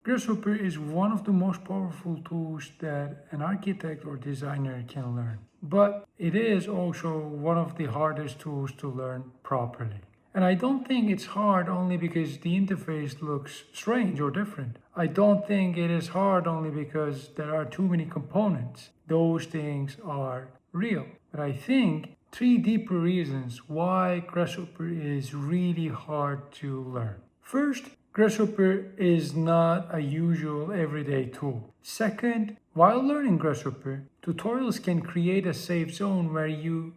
Grasshopper is one of the most powerful tools that an architect or designer can learn. But it is also one of the hardest tools to learn properly. And I don't think it's hard only because the interface looks strange or different. I don't think it is hard only because there are too many components. Those things are real. But I think three deeper reasons why Grasshopper is really hard to learn. First, Grasshopper is not a usual everyday tool. Second, while learning Grasshopper, tutorials can create a safe zone where you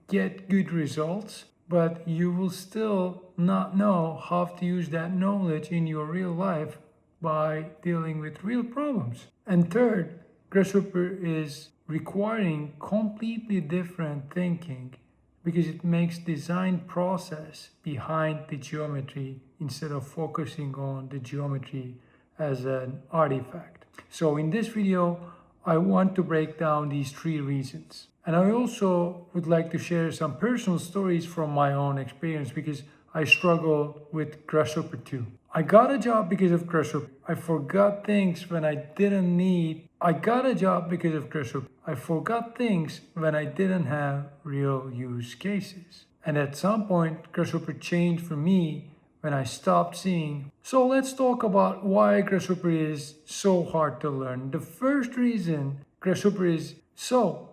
get good results, but you will still not know how to use that knowledge in your real life by dealing with real problems. And third, Grasshopper is requiring completely different thinking because it makes design process behind the geometry instead of focusing on the geometry as an artifact. So in this video, I want to break down these three reasons. And I also would like to share some personal stories from my own experience because I struggled with Grasshopper too. I got a job because of Grasshopper. I forgot things when I didn't need. I got a job because of Grasshopper. I forgot things when I didn't have real use cases. And at some point, Grasshopper changed for me when I stopped seeing. So let's talk about why Grasshopper is so hard to learn. The first reason Grasshopper is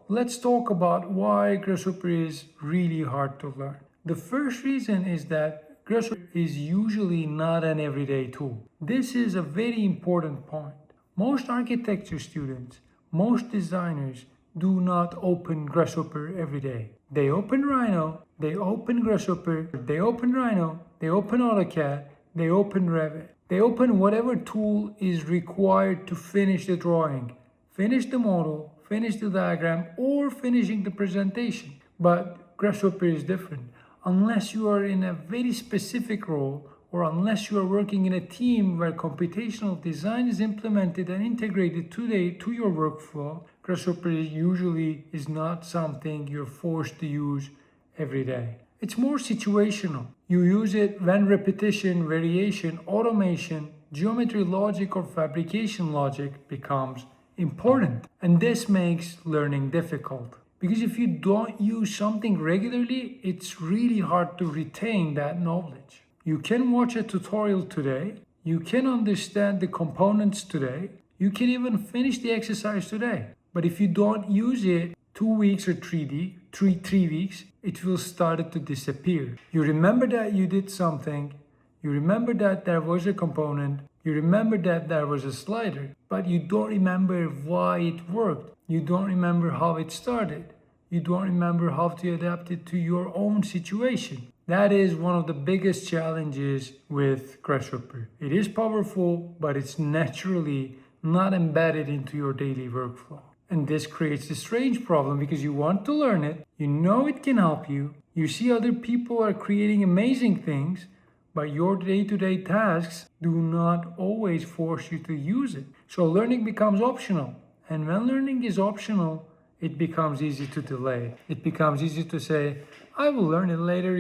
let's talk about why Grasshopper is really hard to learn. The first reason is that Grasshopper is usually not an everyday tool. This is a very important point. Most architecture students, most designers do not open Grasshopper every day. They open Rhino, they open Grasshopper, they open Rhino, they open AutoCAD, they open Revit. They open whatever tool is required to finish the drawing, finish the model, finish the diagram, or finishing the presentation. But Grasshopper is different. Unless you are in a very specific role, or unless you are working in a team where computational design is implemented and integrated today to your workflow, Grasshopper usually is not something you're forced to use every day. It's more situational. You use it when repetition, variation, automation, geometry logic, or fabrication logic becomes important. And this makes learning difficult. Because if you don't use something regularly, it's really hard to retain that knowledge. You can watch a tutorial today, you can understand the components today, you can even finish the exercise today. But if you don't use it 2 weeks or 3 weeks, it will start to disappear. You remember that you did something, you remember that there was a component, you remember that there was a slider, but you don't remember why it worked. You don't remember how it started. You don't remember how to adapt it to your own situation. That is one of the biggest challenges with Grasshopper. It is powerful, but it's naturally not embedded into your daily workflow. And this creates a strange problem because you want to learn it, you know it can help you, you see other people are creating amazing things, but your day-to-day tasks do not always force you to use it. So learning becomes optional. And when learning is optional, it becomes easy to delay. It becomes easy to say, I will learn it later,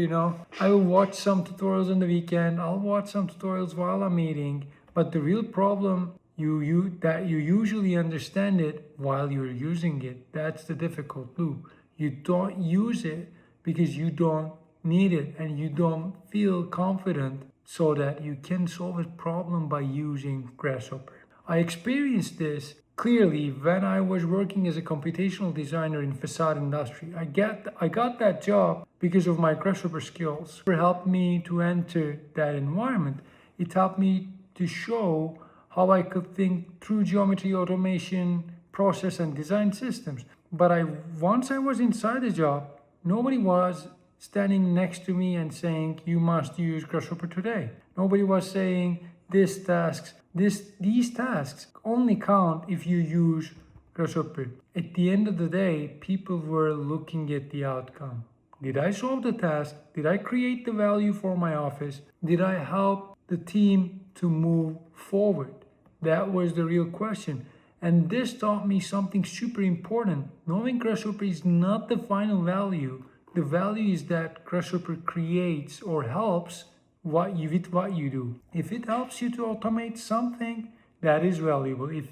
I will watch some tutorials on the weekend, I'll watch some tutorials while I'm eating. But the real problem, you usually understand it while you're using it. That's the difficult loop. You don't use it because you don't need it and you don't feel confident so that you can solve a problem by using Grasshopper. I experienced this clearly when I was working as a computational designer in facade industry. I got that job because of my Grasshopper skills. It helped me to enter that environment. It helped me to show how I could think through geometry, automation, process, and design systems. But once I was inside the job, nobody was standing next to me and saying, you must use Grasshopper today. Nobody was saying, these tasks only count if you use Grasshopper. At the end of the day, people were looking at the outcome. Did I solve the task? Did I create the value for my office? Did I help the team to move forward? That was the real question. And this taught me something super important. Knowing Grasshopper is not the final value. The value is that Grasshopper creates or helps what you do. If it helps you to automate something, that is valuable. If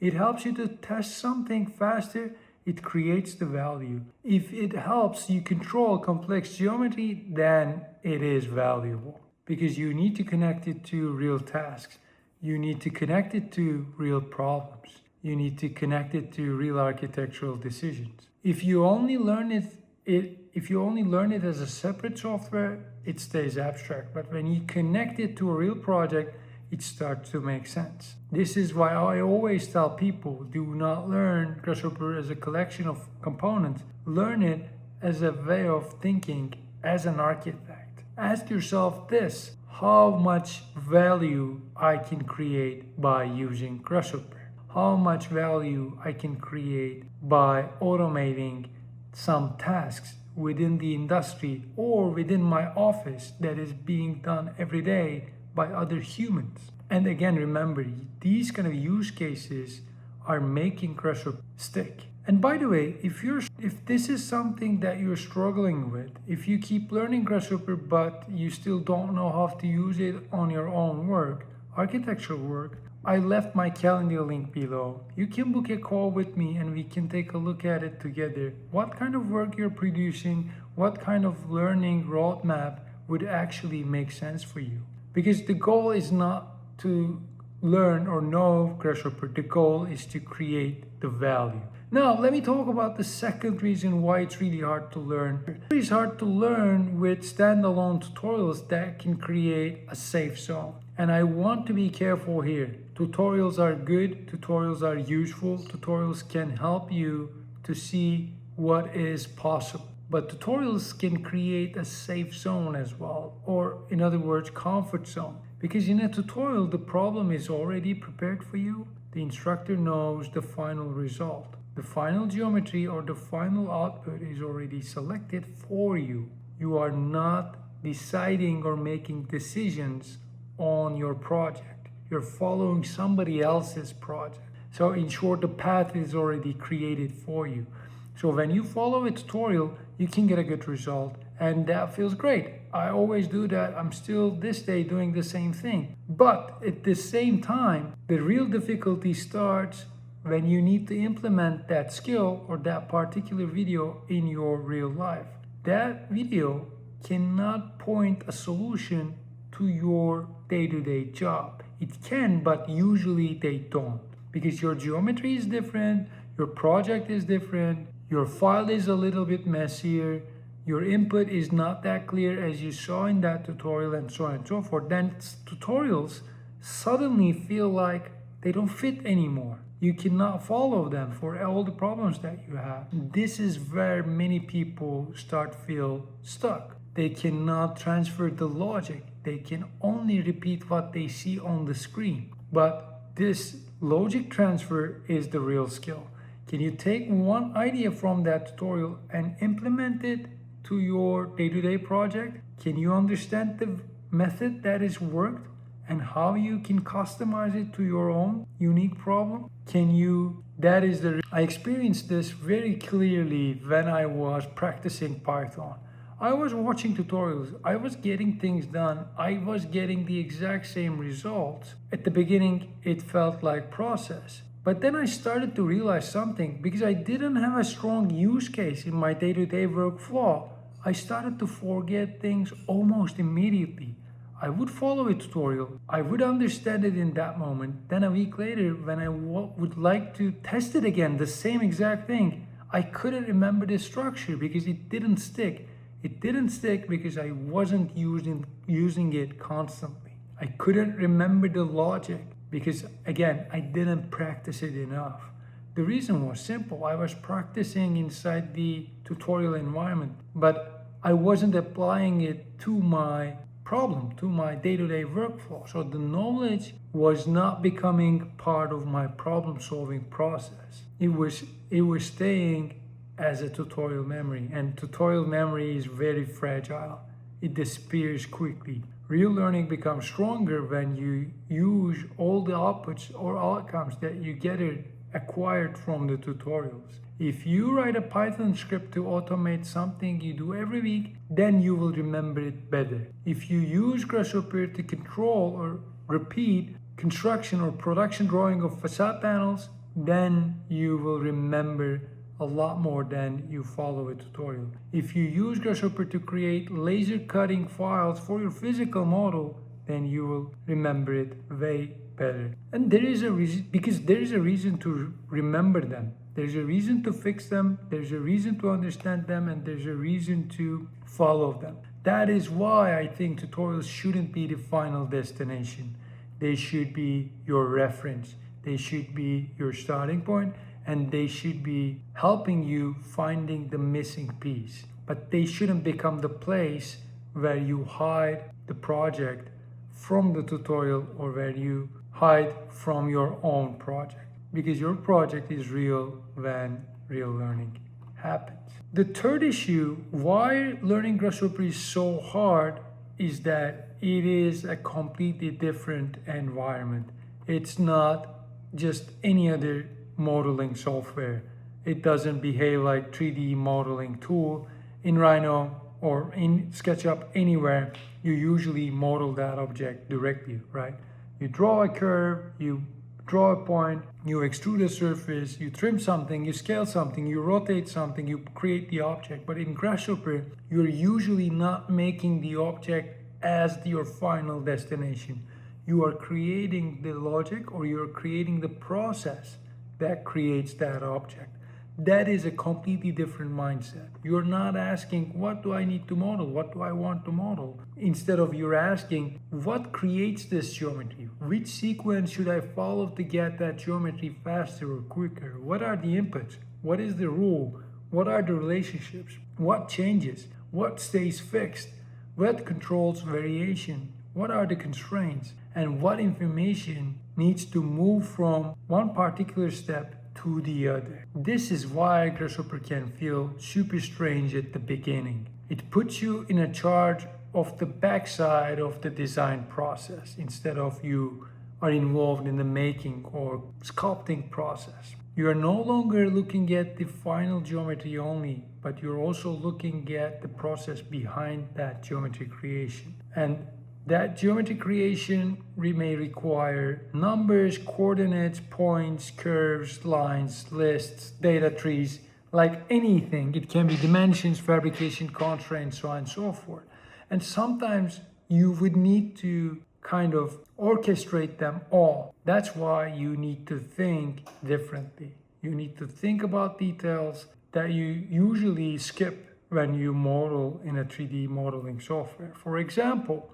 it helps you to test something faster, it creates the value. If it helps you control complex geometry, then it is valuable because you need to connect it to real tasks. You need to connect it to real problems. You need to connect it to real architectural decisions. If you only learn it as a separate software, it stays abstract. But when you connect it to a real project, it starts to make sense. This is why I always tell people, do not learn Grasshopper as a collection of components. Learn it as a way of thinking as an architect. Ask yourself this: how much value I can create by using Grasshopper? How much value I can create by automating some tasks within the industry or within my office that is being done every day by other humans. And again, remember, these kind of use cases are making Grasshopper stick. And by the way, if this is something that you're struggling with, if you keep learning Grasshopper but you still don't know how to use it on your own work, architectural work, I left my calendar link below. You can book a call with me and we can take a look at it together. What kind of work you're producing, what kind of learning roadmap would actually make sense for you. Because the goal is not to learn or know Grasshopper, the goal is to create the value. Now, let me talk about the second reason why it's really hard to learn. It's hard to learn with standalone tutorials that can create a safe zone. And I want to be careful here. Tutorials are good, tutorials are useful, tutorials can help you to see what is possible. But tutorials can create a safe zone as well, or in other words, comfort zone. Because in a tutorial, the problem is already prepared for you. The instructor knows the final result. The final geometry or the final output is already selected for you. You are not deciding or making decisions on your project. You're following somebody else's project. So in short, the path is already created for you. So when you follow a tutorial, you can get a good result, and that feels great. I always do that. I'm still this day doing the same thing. But at the same time, the real difficulty starts when you need to implement that skill or that particular video in your real life. That video cannot point a solution to your day-to-day job. It can, but usually they don't, because your geometry is different, your project is different, your file is a little bit messier, your input is not that clear as you saw in that tutorial, and so on and so forth. Then tutorials suddenly feel like they don't fit anymore. You cannot follow them for all the problems that you have. This is where many people start feel stuck. They cannot transfer the logic. They can only repeat what they see on the screen. But this logic transfer is the real skill. Can you take one idea from that tutorial and implement it to your day-to-day project? Can you understand the method that is worked and how you can customize it to your own unique problem? I experienced this very clearly when I was practicing Python. I was watching tutorials, I was getting things done, I was getting the exact same results. At the beginning, it felt like process. But then I started to realize something. Because I didn't have a strong use case in my day-to-day workflow, I started to forget things almost immediately. I would follow a tutorial, I would understand it in that moment. Then a week later, when I would like to test it again, the same exact thing, I couldn't remember the structure because it didn't stick. It didn't stick because I wasn't using it constantly. I couldn't remember the logic because, again, I didn't practice it enough. The reason was simple. I was practicing inside the tutorial environment, but I wasn't applying it to my problem, to my day-to-day workflow. So the knowledge was not becoming part of my problem-solving process. It was staying as a tutorial memory, and tutorial memory is very fragile. It disappears quickly. Real learning becomes stronger when you use all the outputs or outcomes that you acquired from the tutorials. If you write a Python script to automate something you do every week, then you will remember it better. If you use Grasshopper to control or repeat construction or production drawing of facade panels, then you will remember a lot more than you follow a tutorial. If you use Grasshopper to create laser cutting files for your physical model, then you will remember it way better. And there is a reason, because there is a reason to remember them. There's a reason to fix them, there's a reason to understand them, and there's a reason to follow them. That is why I think tutorials shouldn't be the final destination. They should be your reference. They should be your starting point, and they should be helping you finding the missing piece. But they shouldn't become the place where you hide the project from the tutorial or where you hide from your own project. Because your project is real when real learning happens. The third issue, why learning Grasshopper is so hard, is that it is a completely different environment. It's not just any other modeling software. It doesn't behave like 3D modeling tool. In Rhino or in SketchUp, anywhere, you usually model that object directly, right? You draw a curve, you draw a point, you extrude a surface, you trim something, you scale something, you rotate something, you create the object. But in Grasshopper, you're usually not making the object as your final destination. You are creating the logic, or you're creating the process that creates that object. That is a completely different mindset. You're not asking, what do I need to model? What do I want to model? Instead of, you're asking, what creates this geometry? Which sequence should I follow to get that geometry faster or quicker? What are the inputs? What is the rule? What are the relationships? What changes? What stays fixed? What controls variation? What are the constraints? And what information needs to move from one particular step to the other? This is why Grasshopper can feel super strange at the beginning. It puts you in a charge of the backside of the design process instead of you are involved in the making or sculpting process. You are no longer looking at the final geometry only, but you're also looking at the process behind that geometry creation. And that geometry creation may require numbers, coordinates, points, curves, lines, lists, data trees, like anything. It can be dimensions, fabrication, constraints, so on and so forth. And sometimes you would need to kind of orchestrate them all. That's why you need to think differently. You need to think about details that you usually skip when you model in a 3D modeling software. For example,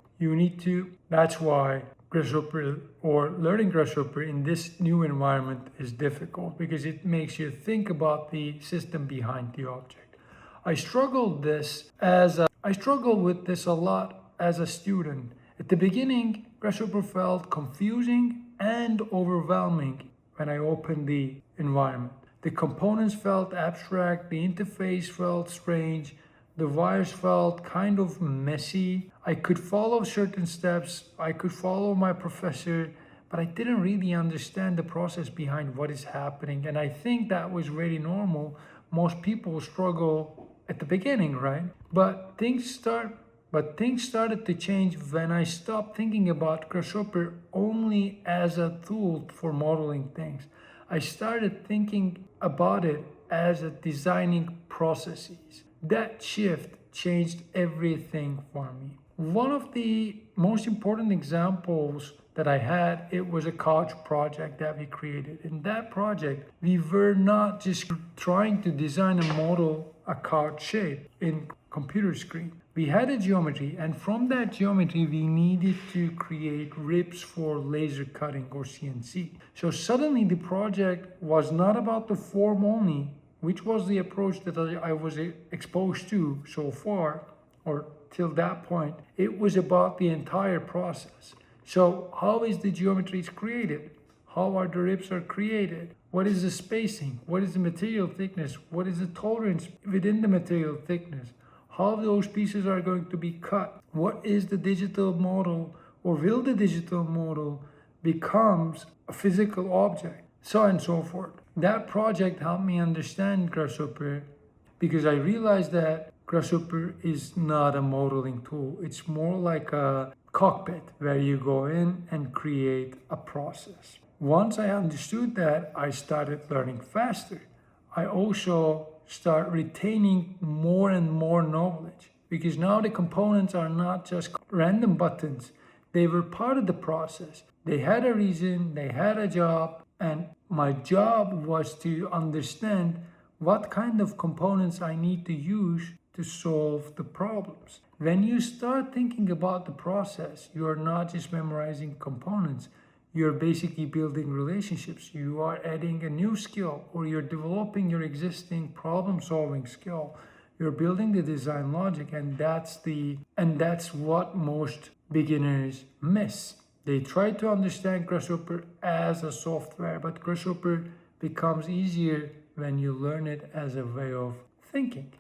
that's why Grasshopper or learning Grasshopper in this new environment is difficult, because it makes you think about the system behind the object. I struggled with this a lot as a student. At the beginning, Grasshopper felt confusing and overwhelming when I opened the environment. The components felt abstract, the interface felt strange, the wires felt kind of messy. I could follow certain steps, I could follow my professor, but I didn't really understand the process behind what is happening. And I think that was very normal. Most people struggle at the beginning, right? But things started to change when I stopped thinking about Grasshopper only as a tool for modeling things. I started thinking about it as a designing processes. That shift changed everything for me. One of the most important examples that I had, it was a couch project that we created. In that project, we were not just trying to design and model a couch shape in computer screen. We had a geometry, and from that geometry, we needed to create ribs for laser cutting or CNC. So suddenly the project was not about the form only, which was the approach that I was exposed to so far, or till that point. It was about the entire process. So how is the geometry created? How are the ribs are created? What is the spacing? What is the material thickness? What is the tolerance within the material thickness? How those pieces are going to be cut? What is the digital model, or will the digital model becomes a physical object? So on and so forth. that project helped me understand Grasshopper because I realized that Grasshopper is not a modeling tool. It's more like a cockpit where you go in and create a process. Once I understood that, I started learning faster. I also start retaining more and more knowledge because now the components are not just random buttons. They were part of the process. They had a reason, they had a job, and my job was to understand what kind of components I need to use to solve the problems. When you start thinking about the process, you are not just memorizing components. You're basically building relationships. You are adding a new skill, or you're developing your existing problem-solving skill. You're building the design logic, and that's what most beginners miss. They try to understand Grasshopper as a software, but Grasshopper becomes easier when you learn it as a way of thinking.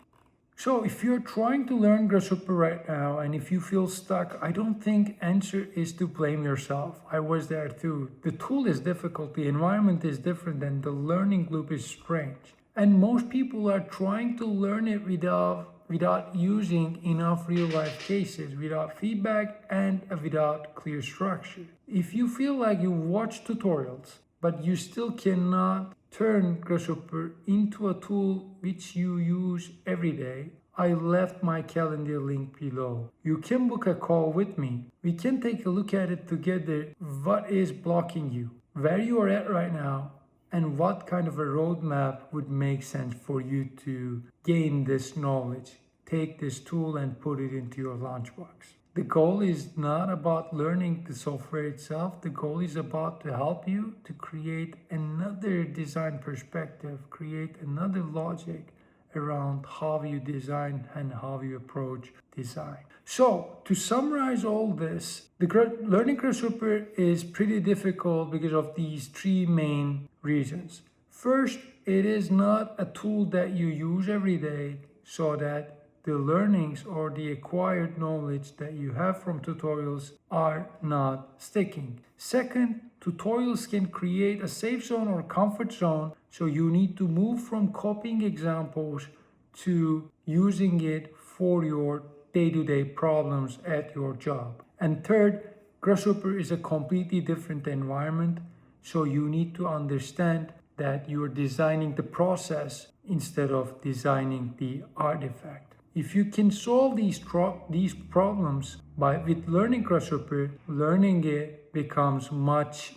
So if you're trying to learn Grasshopper right now and if you feel stuck, I don't think answer is to blame yourself. I was there too. The tool is difficult, the environment is different, and the learning loop is strange. And most people are trying to learn it without using enough real-life cases, without feedback, and without clear structure. If you feel like you watch tutorials, but you still cannot turn Grasshopper into a tool which you use every day, I left my calendar link below. You can book a call with me. We can take a look at it together. What is blocking you? Where you are at right now? And what kind of a roadmap would make sense for you to gain this knowledge? Take this tool and put it into your lunchbox. The goal is not about learning the software itself. The goal is about to help you to create another design perspective, create another logic around how you design and how you approach design. So to summarize all this, learning Grasshopper is pretty difficult because of these three main reasons. First, it is not a tool that you use every day, so that the learnings or the acquired knowledge that you have from tutorials are not sticking. Second, tutorials can create a safe zone or comfort zone, so you need to move from copying examples to using it for your day-to-day problems at your job. And third, Grasshopper is a completely different environment, so you need to understand that you're designing the process instead of designing the artifact. If you can solve these problems with learning Grasshopper, learning it becomes much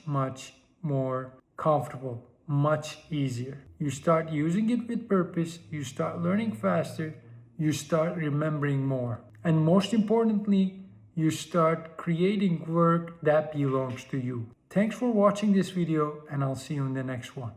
more comfortable, much easier. You start using it with purpose, you start learning faster, you start remembering more. And most importantly, you start creating work that belongs to you. Thanks for watching this video, and I'll see you in the next one.